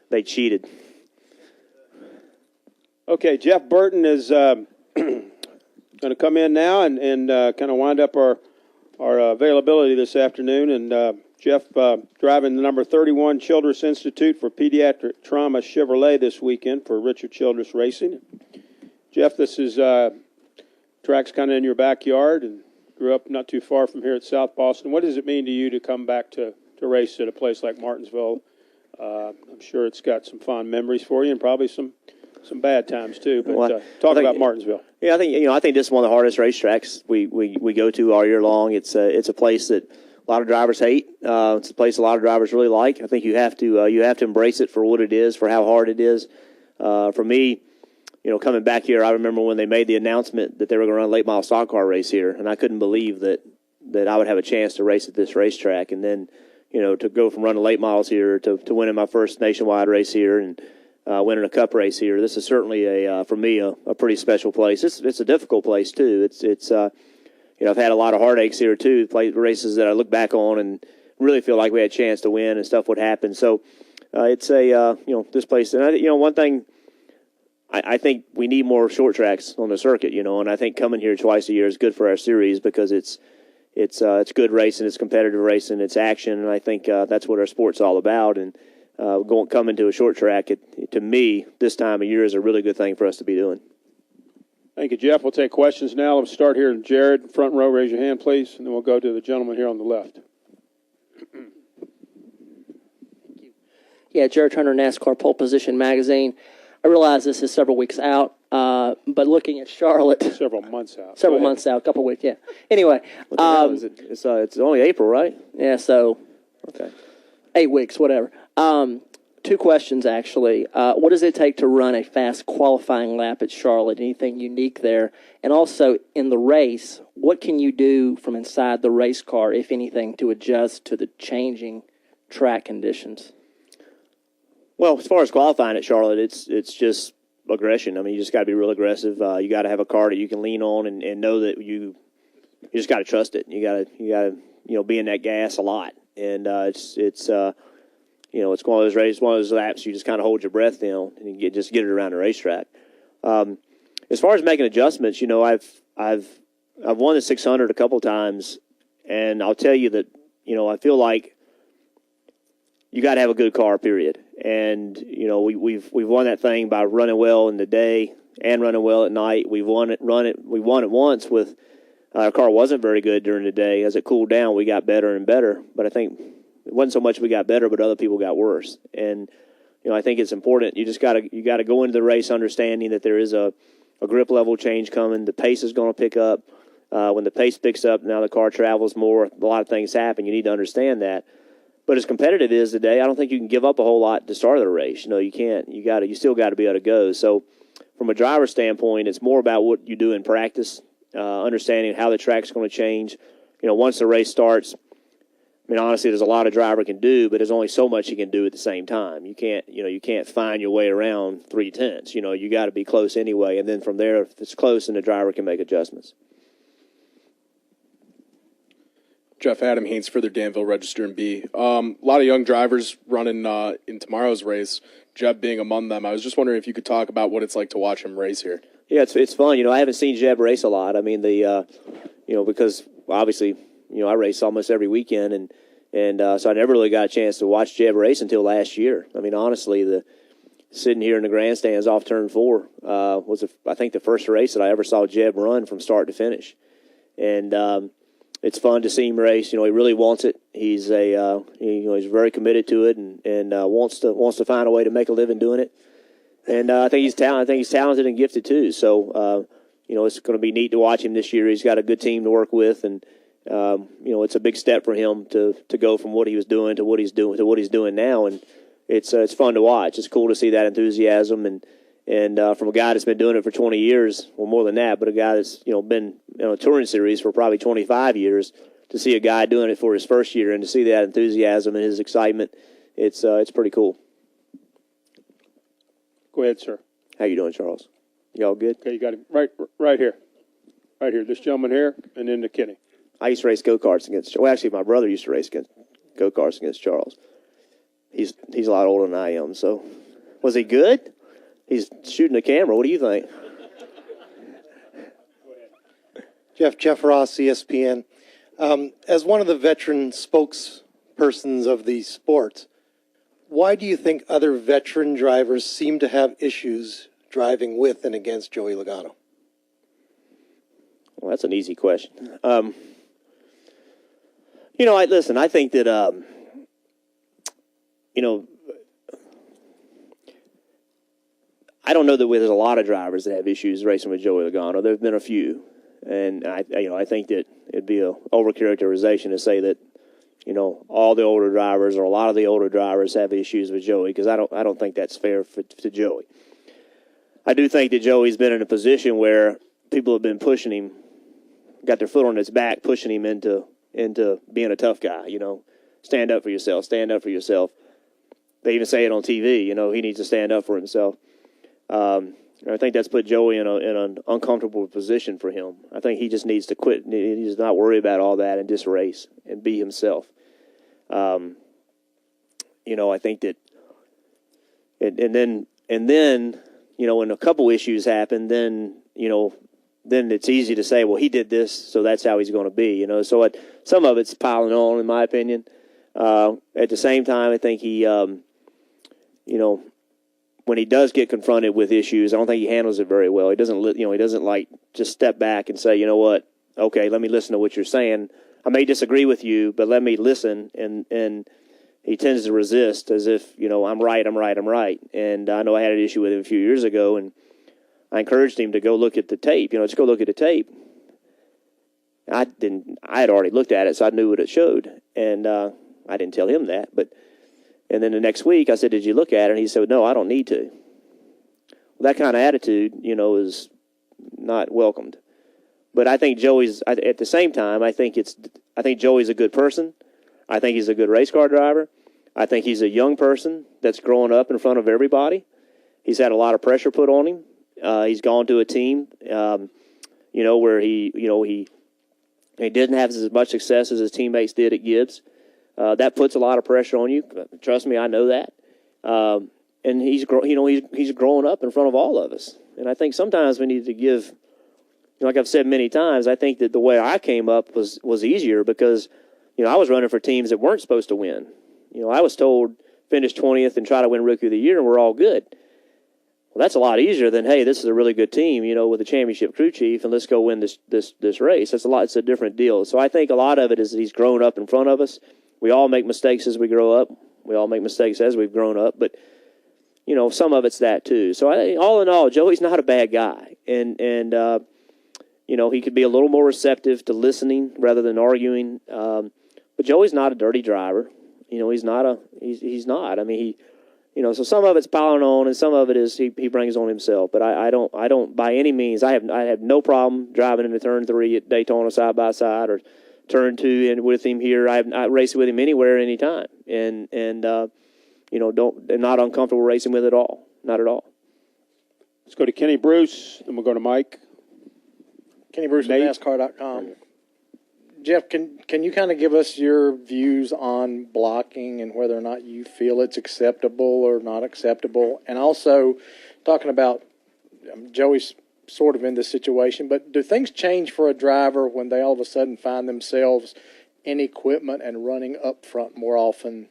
they cheated. Okay, Jeff Burton is going to come in now and kind of wind up our availability this afternoon. And Jeff driving the number 31 Childress Institute for Pediatric Trauma Chevrolet this weekend for Richard Childress Racing. Jeff, this is track's kind of in your backyard and grew up not too far from here at South Boston. What does it mean to you to come back to race at a place like Martinsville? I'm sure it's got some fond memories for you and probably some bad times too. But talk about Martinsville. Yeah, I think this is one of the hardest racetracks we go to all year long. It's a place that a lot of drivers hate. It's a place a lot of drivers really like. I think you have to embrace it for what it is, for how hard it is. For me, coming back here, I remember when they made the announcement that they were going to run a late model stock car race here, and I couldn't believe that I would have a chance to race at this racetrack. And then, to go from running late models here to winning my first nationwide race here and winning a cup race here. This is certainly for me a pretty special place. It's a difficult place too. It's I've had a lot of heartaches here too. Play races that I look back on and really feel like we had a chance to win and stuff would happen. So it's this place. And one thing I think we need more short tracks on the circuit. And I think coming here twice a year is good for our series because it's good racing, it's competitive racing, it's action, and I think that's what our sport's all about. And coming to a short track, to me, this time of year is a really good thing for us to be doing. Thank you, Jeff. We'll take questions now. Let's start here. Jared, front row, raise your hand, please, and then we'll go to the gentleman here on the left. Thank you. Yeah, Jared Turner, NASCAR Pole Position Magazine. I realize this is several weeks out, but looking at Charlotte. Several months out. Several months out, a couple weeks, yeah. Anyway. It's only April, right? Yeah, so. Okay. 8 weeks, whatever. 2 questions, actually. What does it take to run a fast qualifying lap at Charlotte? Anything unique there? And also, in the race, what can you do from inside the race car, if anything, to adjust to the changing track conditions? Well, as far as qualifying at Charlotte, it's just aggression. I mean, you just got to be real aggressive. You got to have a car that you can lean on and know that you just got to trust it. You got to be in that gas a lot. And it's one of those races, one of those laps you just kind of hold your breath in and you just get it around the racetrack. As far as making adjustments, I've won the 600 a couple times, and I'll tell you that I feel like you got to have a good car, period. And we've won that thing by running well in the day and running well at night. We won it once with our car wasn't very good during the day. As it cooled down, we got better and better. But I think it wasn't so much we got better, but other people got worse. And I think it's important. You got to go into the race understanding that there is a grip level change coming. The pace is going to pick up. When the pace picks up, now the car travels more. A lot of things happen. You need to understand that. But as competitive as today, I don't think you can give up a whole lot at the start of the race. You can't. You still got to be able to go. So from a driver's standpoint, it's more about what you do in practice, understanding how the track's going to change. Once the race starts, I mean, honestly, there's a lot a driver can do, but there's only so much you can do at the same time. You can't find your way around 3/10. You got to be close anyway. And then from there, if it's close, then the driver can make adjustments. Jeff Adam Haynes for the Danville Register and B. A lot of young drivers running in tomorrow's race, Jeb being among them. I was just wondering if you could talk about what it's like to watch him race here. Yeah, it's fun. I haven't seen Jeb race a lot. I mean, because obviously, I race almost every weekend, and so I never really got a chance to watch Jeb race until last year. I mean, honestly, sitting here in the grandstands off turn 4 was, I think, the first race that I ever saw Jeb run from start to finish. And it's fun to see him race. He really wants it. He's he's very committed to it, and wants to find a way to make a living doing it. And I think he's talented. I think he's talented and gifted too. So it's going to be neat to watch him this year. He's got a good team to work with, and it's a big step for him to go from what he was doing to what he's doing now. And it's fun to watch. It's cool to see that enthusiasm and from a guy that's been doing it for 20 years, well, more than that, but a guy that's been in a touring series for probably 25 years, to see a guy doing it for his first year and to see that enthusiasm and his excitement, it's pretty cool. Go ahead, sir. How you doing, Charles? You all good? Okay, you got him right here. Right here. This gentleman here, and then the Kenny. I used to race go-karts against – well, actually, my brother used to race go-karts against Charles. He's a lot older than I am. So, was he good? He's shooting the camera. What do you think? Jeff Ross, ESPN. As one of the veteran spokespersons of these sports, why do you think other veteran drivers seem to have issues driving with and against Joey Logano? Well, that's an easy question. Listen, I think that, I don't know that there's a lot of drivers that have issues racing with Joey Logano. There have been a few. And, I think that it'd be a overcharacterization to say that, all the older drivers or a lot of the older drivers have issues with Joey, because I don't think that's fair to Joey. I do think that Joey's been in a position where people have been pushing him, got their foot on his back, pushing him into being a tough guy, stand up for yourself, stand up for yourself. They even say it on TV, he needs to stand up for himself. I think that's put Joey in an uncomfortable position for him. I think he just needs to quit. He needs to not worry about all that and just race and be himself. I think that, and then when a couple issues happen, then it's easy to say, well, he did this, so that's how he's going to be. So some of it's piling on, in my opinion. At the same time, I think he, when he does get confronted with issues, I don't think he handles it very well. He doesn't like just step back and say, you know what, okay, let me listen to what you're saying. I may disagree with you, but let me listen. And he tends to resist as if, I'm right. And I know I had an issue with him a few years ago, and I encouraged him to go look at the tape. Let's go look at the tape. I had already looked at it, so I knew what it showed. And I didn't tell him that, and then the next week I said, did you look at it? And he said, no, I don't need to. Well, that kind of attitude, is not welcomed. But I think at the same time, I think Joey's a good person. I think he's a good race car driver. I think he's a young person that's growing up in front of everybody. He's had a lot of pressure put on him. He's gone to a team, where he didn't have as much success as his teammates did at Gibbs. That puts a lot of pressure on you. Trust me, I know that. And he's growing up in front of all of us. And I think sometimes we need to give, like I've said many times, I think that the way I came up was easier because, I was running for teams that weren't supposed to win. I was told finish 20th and try to win Rookie of the Year, and we're all good. Well, that's a lot easier than, hey, this is a really good team, with a championship crew chief, and let's go win this race. It's a different deal. So I think a lot of it is that he's grown up in front of us. We all make mistakes as we grow up. We all make mistakes as we've grown up, but some of it's that too. So all in all, Joey's not a bad guy, and he could be a little more receptive to listening rather than arguing. But Joey's not a dirty driver. He's not. I mean, so some of it's piling on, and some of it is he brings on himself. But I don't by any means. I have no problem driving into turn 3 at Daytona side by side or turn 2 and with him here. I race with him anywhere, anytime, and I'm not uncomfortable racing with it at all. Not at all. Let's go to Kenny Bruce, then we'll go to Mike. Kenny Bruce at NASCAR.com. Jeff, can you kind of give us your views on blocking and whether or not you feel it's acceptable or not acceptable? And also talking about Joey's sort of in this situation, but do things change for a driver when they all of a sudden find themselves in equipment and running up front more often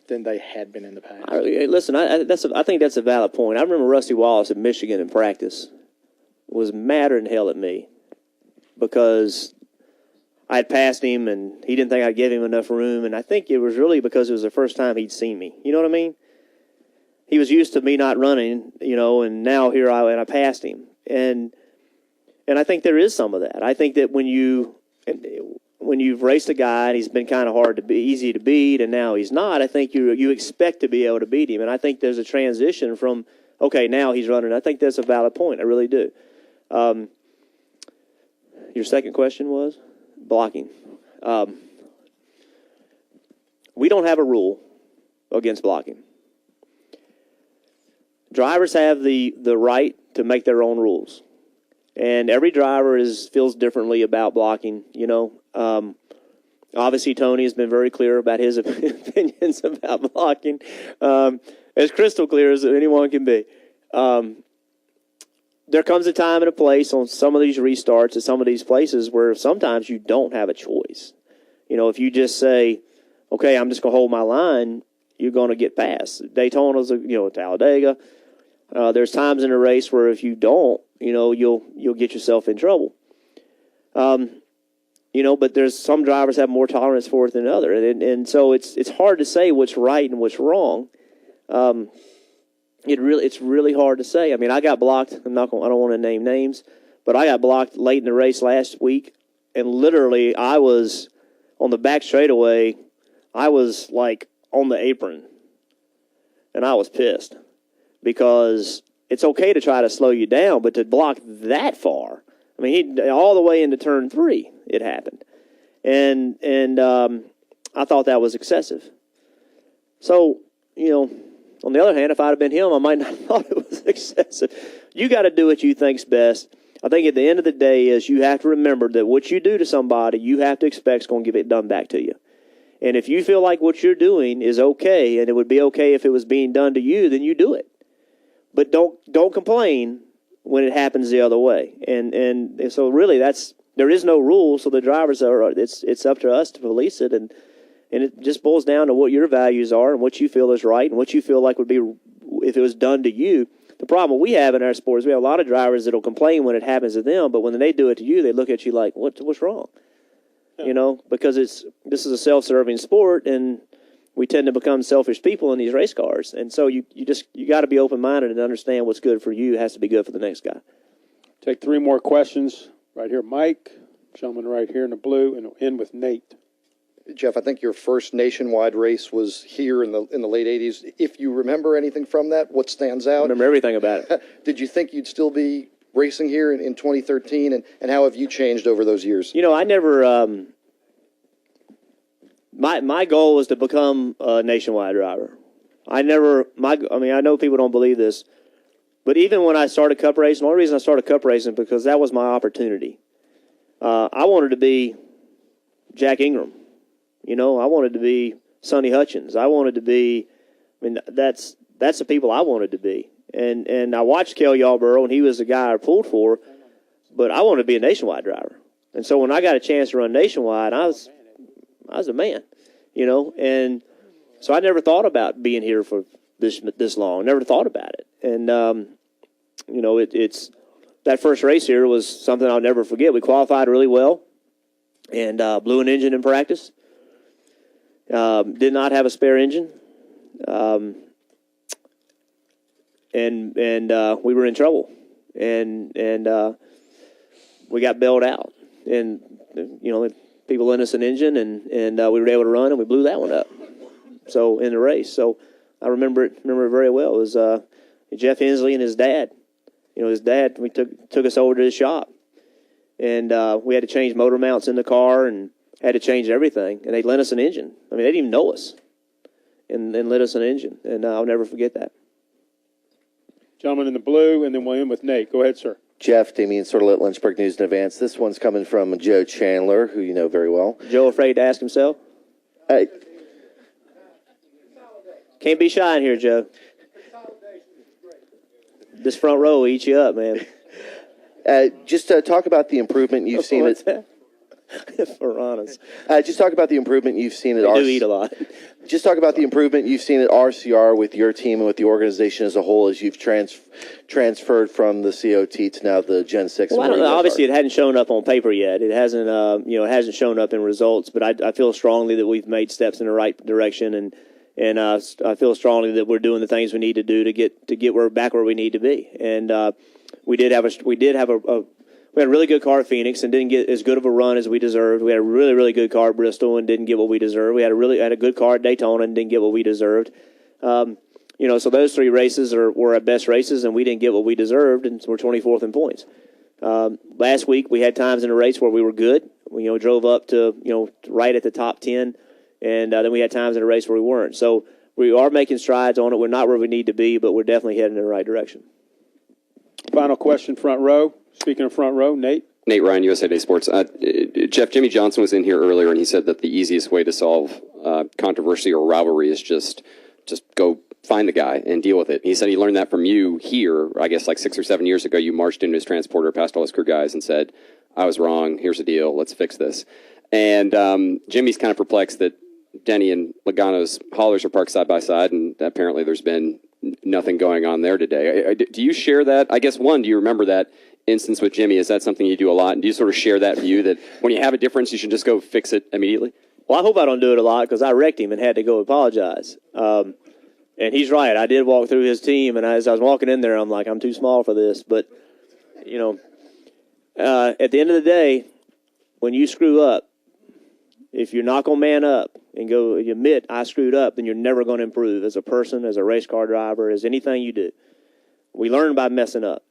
than they had been in the past? Listen, I think that's a valid point. I remember Rusty Wallace at Michigan in practice was madder than hell at me because I had passed him, and he didn't think I'd give him enough room, and I think it was really because it was the first time he'd seen me. You know what I mean? He was used to me not running, and now here I passed him. And I think there is some of that. I think that when you've raced a guy and he's been kind of easy to beat, and now he's not, I think you expect to be able to beat him. And I think there's a transition from, okay, now he's running. I think that's a valid point. I really do. Your second question was? Blocking. We don't have a rule against blocking. Drivers have the right to make their own rules, and every driver feels differently about blocking. Obviously, Tony has been very clear about his opinions about blocking, as crystal clear as anyone can be. There comes a time and a place on some of these restarts at some of these places where sometimes you don't have a choice. If you just say, okay, I'm just going to hold my line, you're going to get past. Daytona's, Talladega. There's times in a race where if you don't, you'll get yourself in trouble. But there's some drivers have more tolerance for it than others, and so it's hard to say what's right and what's wrong. It's really hard to say. I mean, I got blocked. I don't want to name names, but I got blocked late in the race last week, and literally I was on the back straightaway. I was like on the apron, and I was pissed because it's okay to try to slow you down, but to block that far. I mean, all the way into turn 3, it happened, and I thought that was excessive. So, on the other hand, if I'd have been him, I might not have thought it was excessive. You got to do what you think's best. I think at the end of the day is you have to remember that what you do to somebody, you have to expect is going to give it done back to you. And if you feel like what you're doing is okay, and it would be okay if it was being done to you, then you do it. But don't complain when it happens the other way. And so really there is no rule, so the drivers it's up to us to police it, and it just boils down to what your values are and what you feel is right and what you feel like would be if it was done to you. The problem we have in our sport is we have a lot of drivers that will complain when it happens to them, but when they do it to you, they look at you like, what's wrong? Yeah. Because this is a self-serving sport, and we tend to become selfish people in these race cars. And so you got to be open-minded and understand what's good for you has to be good for the next guy. Take 3 more questions. Right here, Mike. Gentleman right here in the blue, and we'll end with Nate. Jeff, I think your first nationwide race was here in the late 80s. If you remember anything from that, what stands out? I remember everything about it. Did you think you'd still be racing here in 2013, and how have you changed over those years? I never my goal was to become a nationwide driver. I know people don't believe this, but even when I started cup racing, the only reason I started cup racing because that was my opportunity. I wanted to be Jack Ingram. I wanted to be Sonny Hutchins. That's the people I wanted to be. And I watched Kel Yarborough, and he was the guy I pulled for, but I wanted to be a nationwide driver. And so when I got a chance to run nationwide, I was a man, And so I never thought about being here for this long. Never thought about it. And it's that first race here was something I'll never forget. We qualified really well, and blew an engine in practice. Did not have a spare engine, and we were in trouble, and we got bailed out, and people lent us an engine, and we were able to run, and we blew that one up. So in the race, so I remember it very well. It was Jeff Hensley and his dad. His dad. We took us over to his shop, and we had to change motor mounts in the car and had to change everything, and they lent us an engine. I mean, they didn't even know us, and lent us an engine, and I'll never forget that. Gentleman in the blue, and then we'll end with Nate. Go ahead, sir. Jeff, Damien Sortlet, Lynchburg News in Advance. This one's coming from Joe Chandler, who you know very well. Joe afraid to ask himself? Can't be shy in here, Joe. This front row will eat you up, man. Just talk about the improvement you've seen. What's that? Piranhas. Just talk about the improvement you've seen at RCR. They do eat a lot. Just talk about the improvement you've seen at RCR with your team and with the organization as a whole as you've transferred from the COT to now the Gen 6. Well, I don't know. Obviously, it hadn't shown up on paper yet. It hasn't, it hasn't shown up in results. But I feel strongly that we've made steps in the right direction, and I feel strongly that we're doing the things we need to do to get back where we need to be. And we had a really good car at Phoenix and didn't get as good of a run as we deserved. We had a really, really good car at Bristol and didn't get what we deserved. We had a good car at Daytona and didn't get what we deserved. So those 3 races were our best races, and we didn't get what we deserved, and we're 24th in points. Last week we had times in the race where we were good. We drove up to right at the top 10, and then we had times in the race where we weren't. So we are making strides on it. We're not where we need to be, but we're definitely heading in the right direction. Final question, front row. Speaking of front row, Nate. Nate Ryan, USA Today Sports. Jeff, Jimmy Johnson was in here earlier, and he said that the easiest way to solve controversy or rivalry is just go find the guy and deal with it. He said he learned that from you here, I guess like 6 or 7 years ago. You marched into his transporter past all his crew guys and said, I was wrong, here's the deal, let's fix this. And Jimmy's kind of perplexed that Denny and Logano's haulers are parked side by side, and apparently there's been nothing going on there today. Do you share that? I guess, one, do you remember that instance with Jimmy? Is that something you do a lot? And do you sort of share that view that when you have a difference, you should just go fix it immediately? Well, I hope I don't do it a lot because I wrecked him and had to go apologize. And he's right. I did walk through his team, and as I was walking in there, I'm like, I'm too small for this. But, you know, at the end of the day, when you screw up, if you're not going to man up and go admit I screwed up, then you're never going to improve as a person, as a race car driver, as anything you do. We learn by messing up.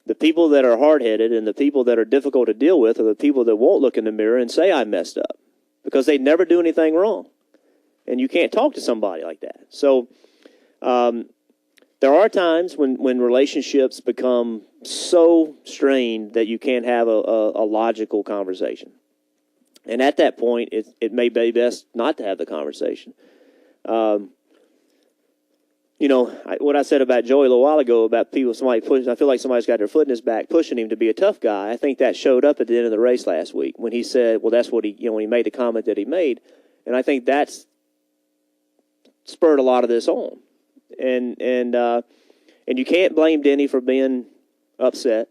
The people that are hard-headed and the people that are difficult to deal with are the people that won't look in the mirror and say I messed up because they never do anything wrong. And you can't talk to somebody like that. So there are times when relationships become so strained that you can't have a logical conversation. And at that point, it may be best not to have the conversation. You know, what I said about Joey a little while ago about somebody pushing, I feel like somebody's got their foot in his back pushing him to be a tough guy. I think that showed up at the end of the race last week when he said, well, that's what when he made the comment that he made. And I think that's spurred a lot of this on. And you can't blame Denny for being upset.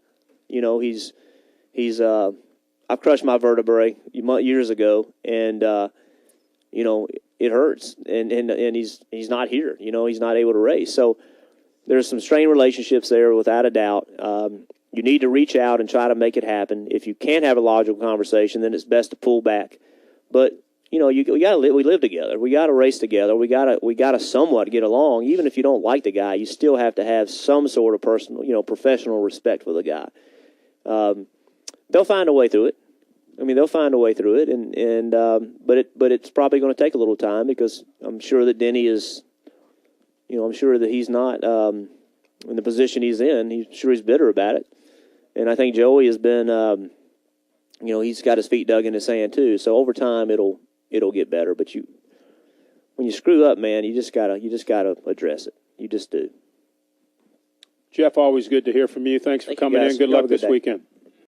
You know, I've crushed my vertebrae years ago, and you know, it hurts, and he's not here. You know, he's not able to race. So there's some strained relationships there, without a doubt. You need to reach out and try to make it happen. If you can't have a logical conversation, then it's best to pull back. But you know, we live together. We got to race together. We got to somewhat get along. Even if you don't like the guy, you still have to have some sort of personal, professional respect for the guy. They'll find a way through it. I mean, they'll find a way through it, but it's probably going to take a little time because I'm sure that Denny is, I'm sure that he's not in the position he's in. He's bitter about it, and I think Joey has been, he's got his feet dug in the sand too. So over time, it'll get better. But when you screw up, man, you just gotta address it. You just do. Jeff, always good to hear from you. Thanks for coming in. Good luck this weekend.